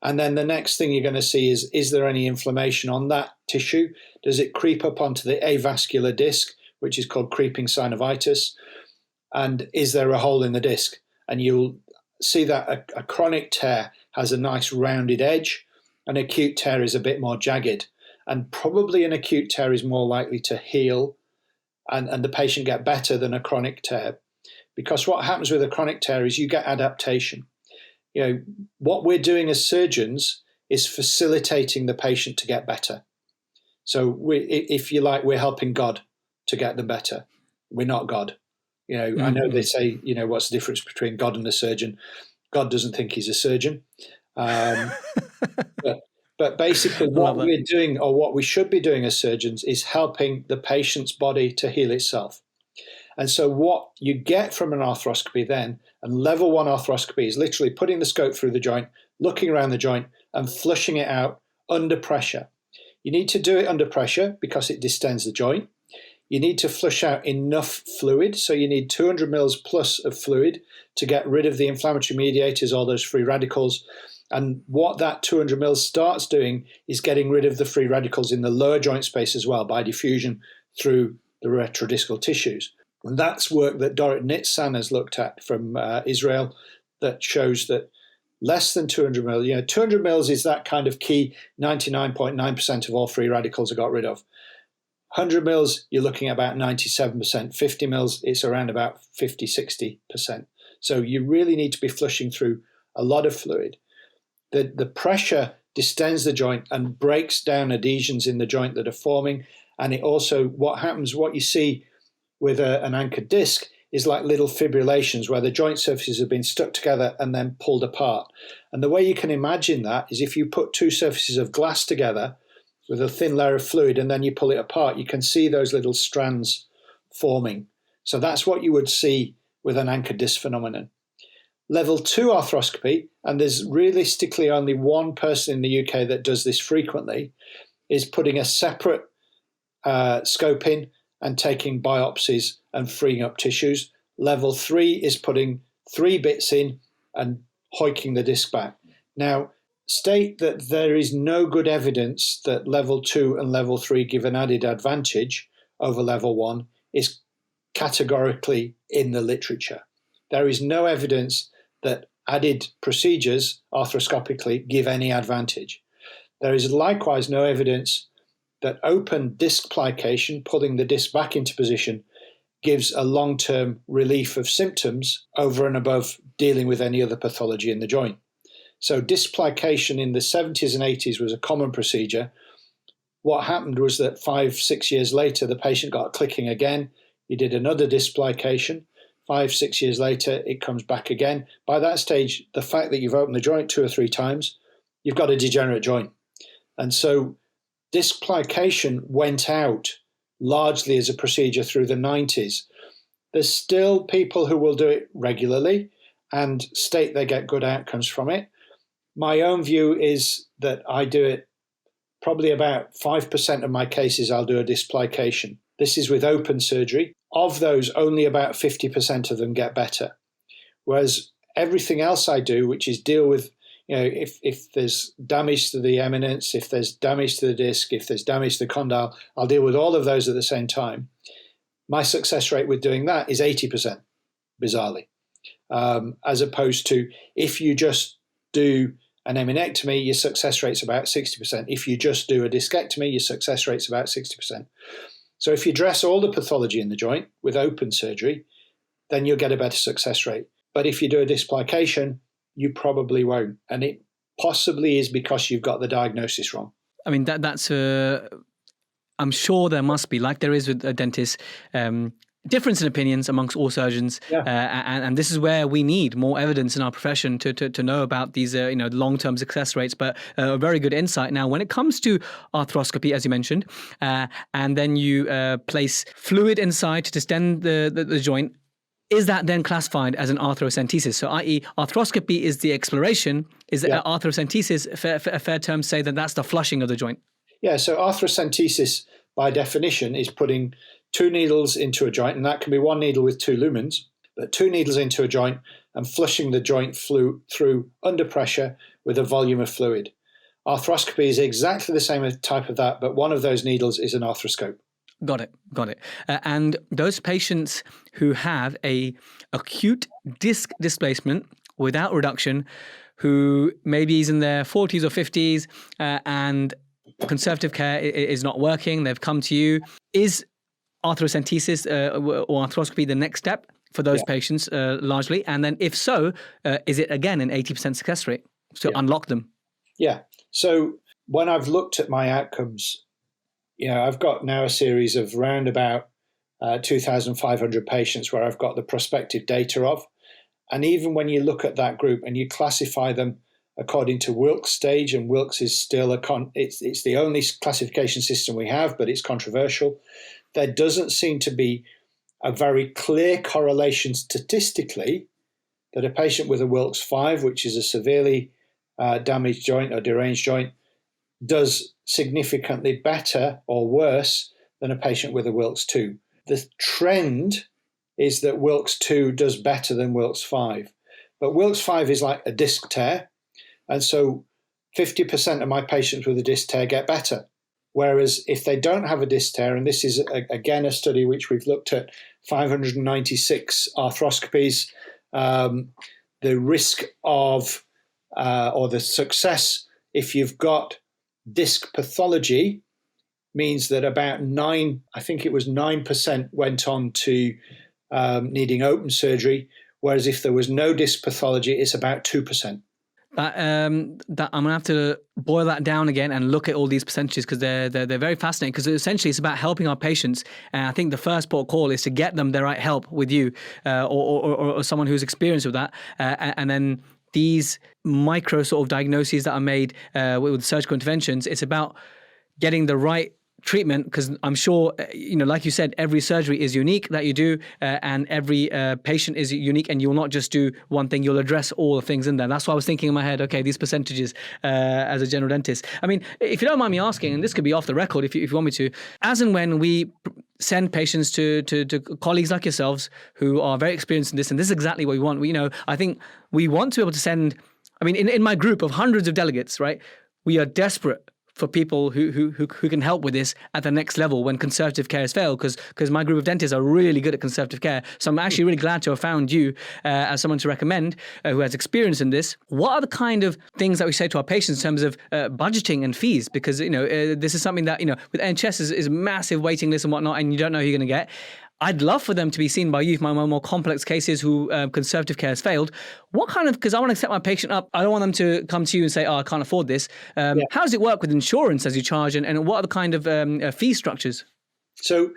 And then the next thing you're going to see is there any inflammation on that tissue? Does it creep up onto the avascular disc, which is called creeping synovitis? And is there a hole in the disc? And you'll see that a chronic tear has a nice rounded edge. An acute tear is a bit more jagged, and probably an acute tear is more likely to heal and the patient get better than a chronic tear. Because what happens with a chronic tear is you get adaptation. What we're doing as surgeons is facilitating the patient to get better. So if you like, we're helping God to get them better. We're not God. I know they say, what's the difference between God and a surgeon? God doesn't think he's a surgeon. But basically what we're doing, or what we should be doing as surgeons, is helping the patient's body to heal itself. And so what you get from an arthroscopy then, and level 1 arthroscopy, is literally putting the scope through the joint, looking around the joint and flushing it out under pressure. You need to do it under pressure because it distends the joint. You need to flush out enough fluid, so you need 200 mils plus of fluid to get rid of the inflammatory mediators, all those free radicals. And what that 200 mils starts doing is getting rid of the free radicals in the lower joint space as well by diffusion through the retrodiscal tissues. And that's work that Dorit Nitzan has looked at from Israel that shows that less than 200 mils, 200 mils is that kind of key 99.9% of all free radicals are got rid of. 100 mils, you're looking at about 97%. 50 mils, it's around about 50-60%. So you really need to be flushing through a lot of fluid. The pressure distends the joint and breaks down adhesions in the joint that are forming. And it also, what you see with an anchored disc is like little fibrillations where the joint surfaces have been stuck together and then pulled apart. And the way you can imagine that is if you put two surfaces of glass together with a thin layer of fluid and then you pull it apart, you can see those little strands forming. So that's what you would see with an anchored disc phenomenon. Level 2 arthroscopy, and there's realistically only one person in the UK that does this frequently, is putting a separate scope in and taking biopsies and freeing up tissues. Level 3 is putting 3 bits in and hoiking the disc back. Now, state that there is no good evidence that level 2 and level 3 give an added advantage over level 1 is categorically in the literature. There is no evidence that added procedures arthroscopically give any advantage. There is likewise no evidence that open disc plication, pulling the disc back into position, gives a long-term relief of symptoms over and above dealing with any other pathology in the joint. So disc plication in the 70s and 80s was a common procedure. What happened was that 5-6 years later, the patient got clicking again. You did another disc plication. 5-6 years later, it comes back again. By that stage, the fact that you've opened the joint 2 or 3 times, you've got a degenerate joint. And so disc plication went out largely as a procedure through the 90s. There's still people who will do it regularly and state they get good outcomes from it. My own view is that I do it probably about 5% of my cases, I'll do a disc plication. This is with open surgery. Of those, only about 50% of them get better. Whereas everything else I do, which is deal with, if there's damage to the eminence, if there's damage to the disc, if there's damage to the condyle, I'll deal with all of those at the same time. My success rate with doing that is 80%, bizarrely. As opposed to if you just do an eminectomy, your success rate's about 60%. If you just do a discectomy, your success rate's about 60%. So if you address all the pathology in the joint with open surgery, then you'll get a better success rate. But if you do a disc plication, you probably won't. And it possibly is because you've got the diagnosis wrong. I mean, that's I'm sure there must be, like there is with a dentist, difference in opinions amongst all surgeons. Yeah. And this is where we need more evidence in our profession to know about these, long-term success rates. But a very good insight. Now, when it comes to arthroscopy, as you mentioned, and then you place fluid inside to distend the joint, is that then classified as an arthrocentesis? So, i.e., arthroscopy is the exploration. Is arthrocentesis a fair term to say that that's the flushing of the joint? Yeah, so arthrocentesis, by definition, is putting 2 needles into a joint, and that can be 1 needle with 2 lumens, but 2 needles into a joint and flushing the joint through under pressure with a volume of fluid. Arthroscopy is exactly the same type of that, but one of those needles is an arthroscope. Got it. And those patients who have a acute disc displacement without reduction, who maybe is in their 40s or 50s and conservative care is not working, they've come to you, is arthrocentesis or arthroscopy the next step for those patients largely? And then if so, is it again an 80% success rate to unlock them? Yeah. So when I've looked at my outcomes, I've got now a series of round about 2,500 patients where I've got the prospective data of. And even when you look at that group and you classify them according to Wilks stage, and Wilks is still it's the only classification system we have, but it's controversial. There doesn't seem to be a very clear correlation statistically that a patient with a Wilks 5, which is a severely damaged joint or deranged joint, does significantly better or worse than a patient with a Wilks 2. The trend is that Wilks 2 does better than Wilks 5. But Wilks 5 is like a disc tear, and so 50% of my patients with a disc tear get better. Whereas if they don't have a disc tear, and this is again a study which we've looked at 596 arthroscopies, the risk of or the success if you've got disc pathology means that about 9% went on to needing open surgery, whereas if there was no disc pathology, it's about 2%. That I'm gonna have to boil that down again and look at all these percentages because they're very fascinating. Because essentially it's about helping our patients, and I think the first port of call is to get them the right help with you or someone who's experienced with that, and then these micro sort of diagnoses that are made with surgical interventions. It's about getting the right treatment, because I'm sure, like you said, every surgery is unique that you do, and every patient is unique, and you'll not just do one thing, you'll address all the things in there. That's why I was thinking in my head, okay, these percentages as a general dentist. I mean, if you don't mind me asking, and this could be off the record if you want me to, as and when we send patients to colleagues like yourselves who are very experienced in this, and this is exactly what we want. I think we want to be able to send, in my group of hundreds of delegates, right, we are desperate for people who can help with this at the next level when conservative care has failed, because my group of dentists are really good at conservative care. So I'm actually really glad to have found you as someone to recommend who has experience in this. What are the kind of things that we say to our patients in terms of budgeting and fees? Because, this is something that, with NHS is massive waiting lists and whatnot, and you don't know who you're going to get. I'd love for them to be seen by you for my more complex cases who conservative care has failed. What kind of, because I want to set my patient up, I don't want them to come to you and say, I can't afford this. How does it work with insurance as you charge, and what are the kind of fee structures? So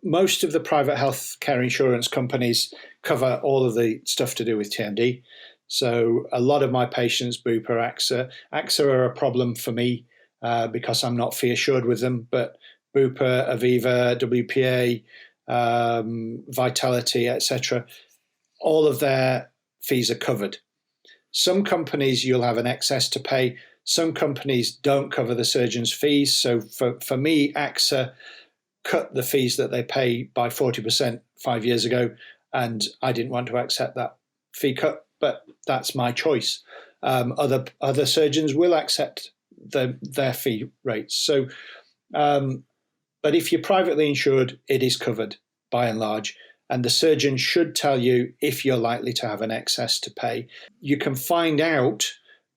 most of the private healthcare insurance companies cover all of the stuff to do with TMD. So a lot of my patients, Bupa, AXA are a problem for me because I'm not fee assured with them, but Bupa, Aviva, WPA, Vitality, etc., all of their fees are covered. Some companies you'll have an excess to pay. Some companies don't cover the surgeon's fees. So for me, AXA cut the fees that they pay by 40% 5 years ago, and I didn't want to accept that fee cut, but that's my choice. Other surgeons will accept their fee rates. So but if you're privately insured, it is covered by and large, and the surgeon should tell you if you're likely to have an excess to pay. You can find out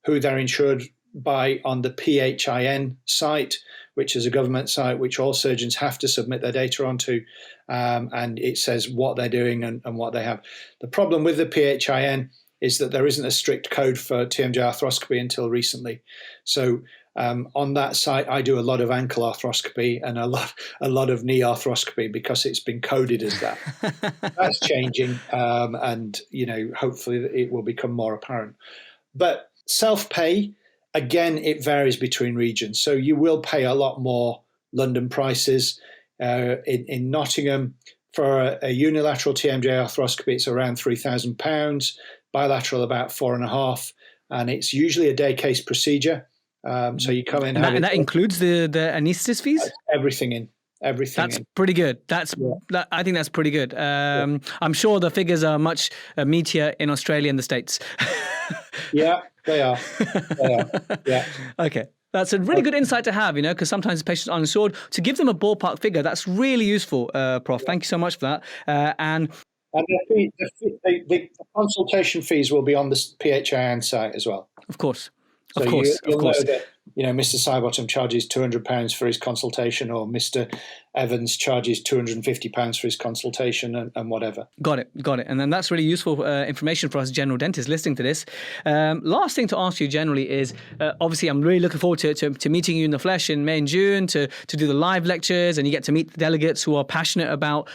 who they're insured by on the PHIN site, which is a government site which all surgeons have to submit their data onto, and it says what they're doing and what they have. The problem with the PHIN is that there isn't a strict code for TMJ arthroscopy until recently. So on that site, I do a lot of ankle arthroscopy and a lot of knee arthroscopy because it's been coded as that. That's changing, and hopefully it will become more apparent. But self-pay, again, it varies between regions. So you will pay a lot more London prices. In Nottingham, for a unilateral TMJ arthroscopy, it's around £3,000. Bilateral about 4.5, and it's usually a day case procedure. So you come in, and that includes the anaesthetist fees. Everything in. That's pretty good. I think that's pretty good. I'm sure the figures are much meatier in Australia and the States. Yeah, they are. Yeah. Okay. That's a really good insight to have, because sometimes patients are uninsured. To give them a ballpark figure, that's really useful, Prof. Thank you so much for that. And the consultation fees will be on the PHIN site as well. Of course. So you'll know that, Mr. Sidebottom charges £200 for his consultation, or Mr. Evans charges £250 for his consultation, and whatever. Got it. And then that's really useful information for us general dentists listening to this. Last thing to ask you generally is, obviously I'm really looking forward to meeting you in the flesh in May and June, to do the live lectures, and you get to meet the delegates who are passionate about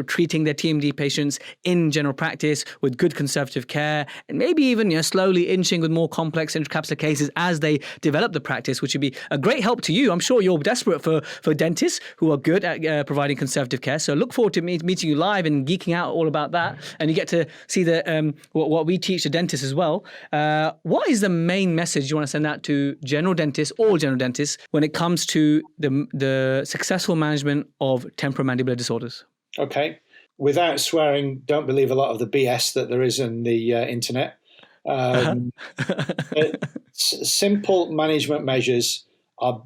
treating their TMD patients in general practice with good conservative care, and maybe even slowly inching with more complex intracapsular cases as they develop the practice, which would be a great help to you. I'm sure you're desperate for dentists who are good at providing conservative care. So look forward to meeting you live and geeking out all about that. And you get to see what we teach the dentists as well. What is the main message you want to send out to general dentists, all general dentists, when it comes to the successful management of temporomandibular disorders? Okay. Without swearing, don't believe a lot of the BS that there is in the internet. Simple management measures are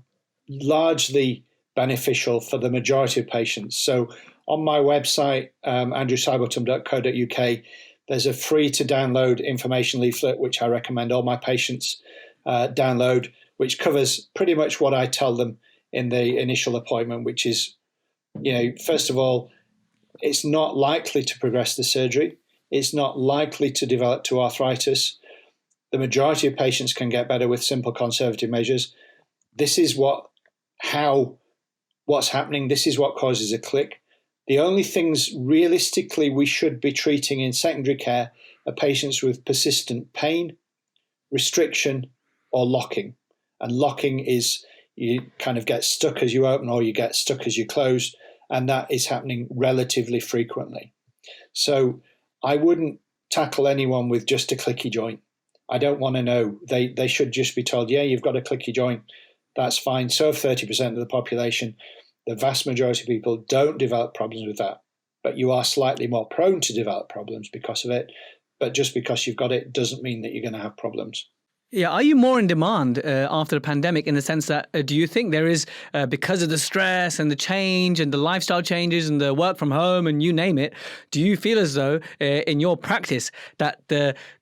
largely beneficial for the majority of patients. So on my website, andrewsidebottom.co.uk, there's a free to download information leaflet, which I recommend all my patients download, which covers pretty much what I tell them in the initial appointment, which is, first of all, it's not likely to progress the surgery. It's not likely to develop to arthritis. The majority of patients can get better with simple conservative measures. This is what's happening. This is what causes a click. The only things realistically we should be treating in secondary care are patients with persistent pain, restriction, or locking. And locking is, you kind of get stuck as you open or you get stuck as you close, and that is happening relatively frequently. So I wouldn't tackle anyone with just a clicky joint. I don't want to know. They should just be told, yeah, you've got a clicky joint. That's fine. So if 30% of the population, the vast majority of people don't develop problems with that, but you are slightly more prone to develop problems because of it. But just because you've got it doesn't mean that you're going to have problems. Yeah, are you more in demand after the pandemic in the sense that do you think there is, because of the stress and the change and the lifestyle changes and the work from home and you name it, do you feel as though in your practice that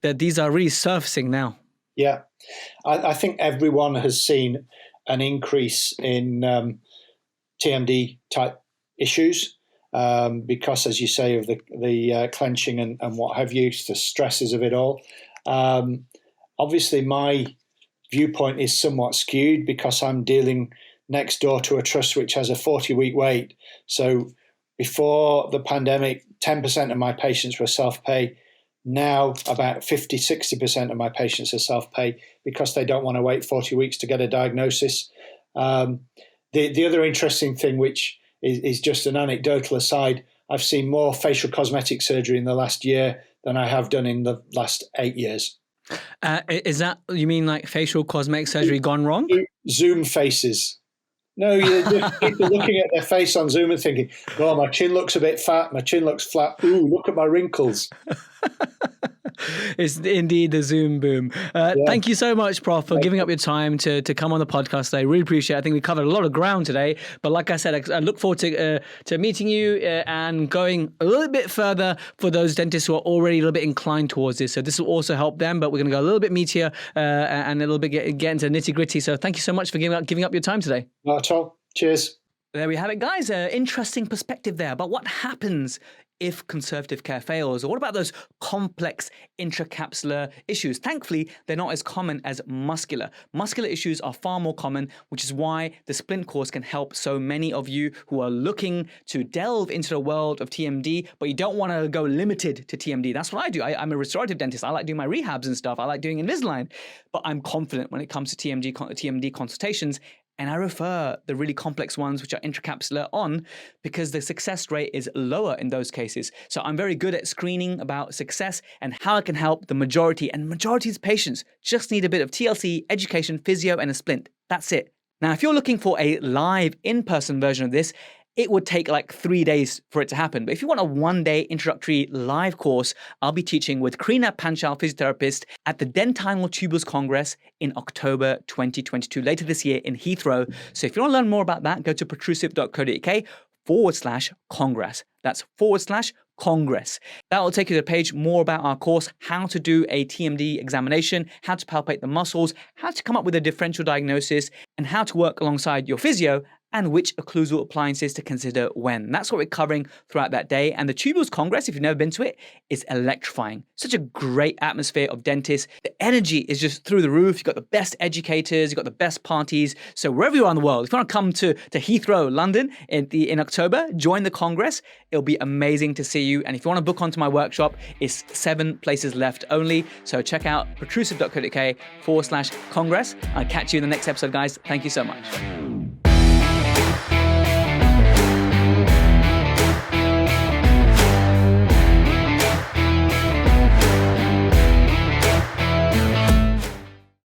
these are really surfacing now? Yeah, I think everyone has seen an increase in TMD type issues because, as you say, of the clenching and what have you, the stresses of it all. Obviously, my viewpoint is somewhat skewed because I'm dealing next door to a trust which has a 40-week wait. So before the pandemic, 10% of my patients were self-pay. Now about 50, 60% of my patients are self-pay because they don't want to wait 40 weeks to get a diagnosis. The other interesting thing, which is just an anecdotal aside, I've seen more facial cosmetic surgery in the last year than I have done in the last 8 years. Is that, you mean like facial cosmetic surgery gone wrong? Zoom faces. No, you're just people looking at their face on Zoom and thinking, oh, my chin looks a bit fat, my chin looks flat. Ooh, look at my wrinkles. It's indeed the Zoom boom. Thank you so much, Prof, for giving up your time to come on the podcast today. Really appreciate it. I think we covered a lot of ground today. But like I said, I look forward to meeting you and going a little bit further for those dentists who are already a little bit inclined towards this. So this will also help them, but we're going to go a little bit meatier and a little bit get into nitty gritty. So thank you so much for giving up your time today. Not at all. Cheers. There we have it, guys. Interesting perspective there about what happens if conservative care fails, or what about those complex intracapsular issues? Thankfully, they're not as common as muscular. Muscular issues are far more common, which is why the Splint course can help so many of you who are looking to delve into the world of TMD, but you don't want to go limited to TMD. That's what I do. I'm a restorative dentist. I like doing my rehabs and stuff. I like doing Invisalign, but I'm confident when it comes to TMD consultations. And I refer the really complex ones, which are intracapsular, on because the success rate is lower in those cases. So I'm very good at screening about success and how I can help the majority. And majority's patients just need a bit of TLC, education, physio, and a splint. That's it. Now, if you're looking for a live in-person version of this, it would take like 3 days for it to happen. But if you want a one-day introductory live course, I'll be teaching with Krina Panchal, physiotherapist, at the Dentinal Tubules Congress in October 2022, later this year in Heathrow. So if you want to learn more about that, go to protrusive.co.uk/congress. That's /congress. That will take you to a page more about our course, how to do a TMD examination, how to palpate the muscles, how to come up with a differential diagnosis, and how to work alongside your physio, and which occlusal appliances to consider when. That's what we're covering throughout that day. And the Tubules Congress, if you've never been to it, is electrifying. Such a great atmosphere of dentists. The energy is just through the roof. You've got the best educators, you've got the best parties. So wherever you are in the world, if you want to come to Heathrow, London in October, join the Congress. It'll be amazing to see you. And if you want to book onto my workshop, it's 7 places left only. So check out protrusive.co.uk/congress. I'll catch you in the next episode, guys. Thank you so much.